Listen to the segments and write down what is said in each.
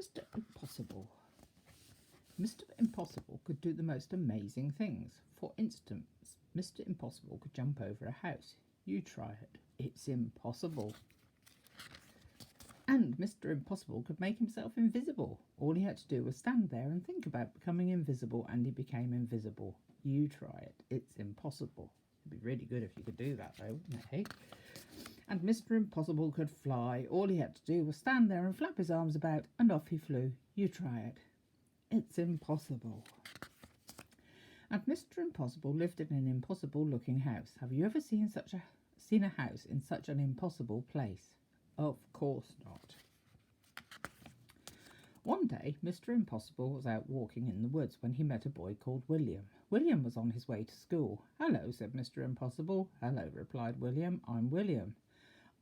Mr. Impossible. Mr. Impossible could do the most amazing things. For instance, Mr. Impossible could jump over a house. You try it. It's impossible. And Mr. Impossible could make himself invisible. All he had to do was stand there and think about becoming invisible, and he became invisible. You try it. It's impossible. It'd be really good if you could do that, though, wouldn't it, hey? And Mr. Impossible could fly. All he had to do was stand there and flap his arms about, and off he flew. You try it. It's impossible. And Mr. Impossible lived in an impossible-looking house. Have you ever seen a house in such an impossible place? Of course not. One day, Mr. Impossible was out walking in the woods when he met a boy called William. William was on his way to school. "Hello," said Mr. Impossible. "Hello," replied William. "I'm William."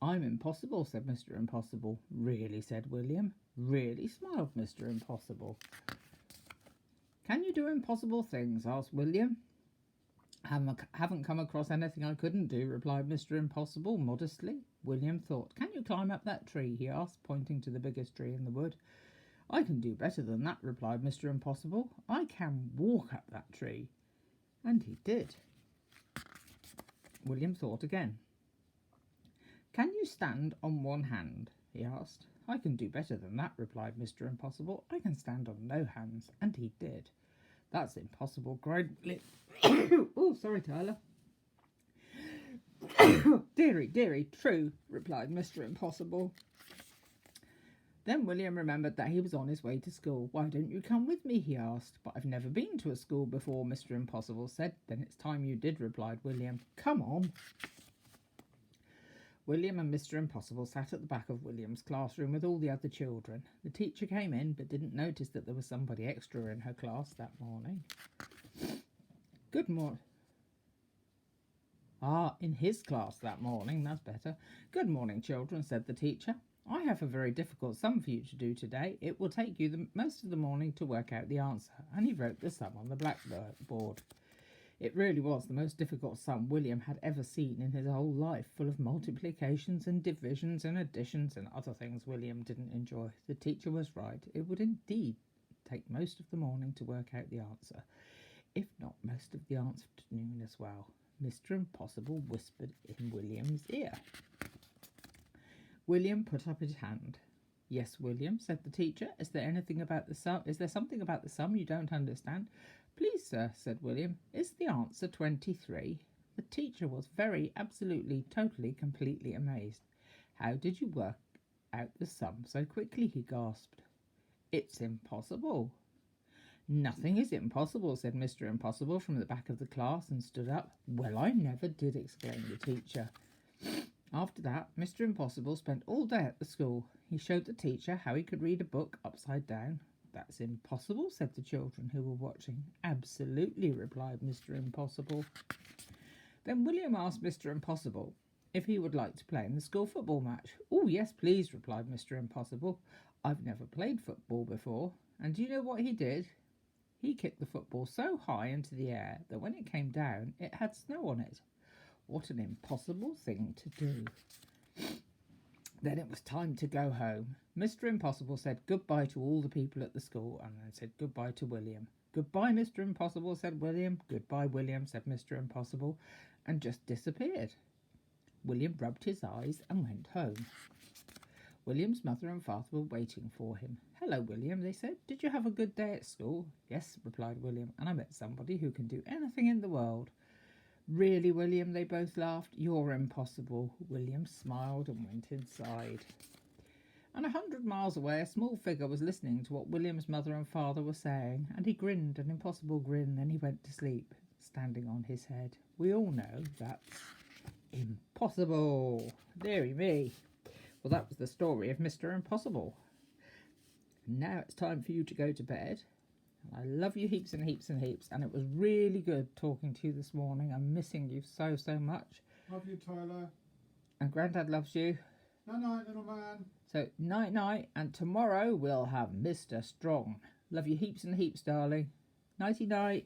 "I'm impossible," said Mr. Impossible. "Really?" said William. "Really?" smiled Mr. Impossible. "Can you do impossible things?" asked William. Haven't come across anything I couldn't do," replied Mr. Impossible modestly. William thought. "Can you climb up that tree?" he asked, pointing to the biggest tree in the wood. "I can do better than that," replied Mr. Impossible. "I can walk up that tree." And he did. William thought again. "Can you stand on one hand?" he asked. "I can do better than that," replied Mr. Impossible. "I can stand on no hands." And he did. "That's impossible," cried William. Oh, sorry, Tyler. Dearie, true," replied Mr. Impossible. Then William remembered that he was on his way to school. "Why don't you come with me?" he asked. "But I've never been to a school before," Mr. Impossible said. "Then it's time you did," replied William. "Come on." William and Mr. Impossible sat at the back of William's classroom with all the other children. The teacher came in but didn't notice that there was somebody extra in her class that morning. Good morning. In his class that morning, that's better. "Good morning, children," said the teacher. "I have a very difficult sum for you to do today. It will take you most of the morning to work out the answer." And he wrote the sum on the blackboard. It really was the most difficult sum William had ever seen in his whole life, full of multiplications and divisions and additions and other things William didn't enjoy. The teacher was right. It would indeed take most of the morning to work out the answer, if not most of the afternoon as well. Mr. Impossible whispered in William's ear. William put up his hand. "Yes, William," said the teacher. Is there something about the sum you don't understand?" "Please, sir," said William, "is the answer 23? The teacher was very, absolutely, totally, completely amazed. "How did you work out the sum so quickly?" he gasped. "It's impossible." "Nothing is impossible," said Mr. Impossible from the back of the class, and stood up. "Well, I never did," exclaimed the teacher. After that, Mr. Impossible spent all day at the school. He showed the teacher how he could read a book upside down. "That's impossible," said the children who were watching. "Absolutely," replied Mr. Impossible. Then William asked Mr. Impossible if he would like to play in the school football match. "Oh, yes, please," replied Mr. Impossible. "I've never played football before." And do you know what he did? He kicked the football so high into the air that when it came down, it had snow on it. What an impossible thing to do. Then it was time to go home. Mr. Impossible said goodbye to all the people at the school, and then said goodbye to William. "Goodbye, Mr. Impossible," said William. "Goodbye, William," said Mr. Impossible, and just disappeared. William rubbed his eyes and went home. William's mother and father were waiting for him. "Hello, William," they said. "Did you have a good day at school?" "Yes," replied William, "and I met somebody who can do anything in the world." "Really, William?" they both laughed. "You're impossible." William smiled and went inside. And 100 miles away, a small figure was listening to what William's mother and father were saying, and he grinned an impossible grin. Then he went to sleep, standing on his head. We all know that's impossible. Dearie me. Well, that was the story of Mr. Impossible. Now it's time for you to go to bed. I love you heaps and heaps and heaps, and it was really good talking to you this morning. I'm missing you so much. Love you, Tyler. And Grandad loves you. Night, little man. So night, and tomorrow we'll have Mr. Strong. Love you heaps and heaps, darling. Nighty night.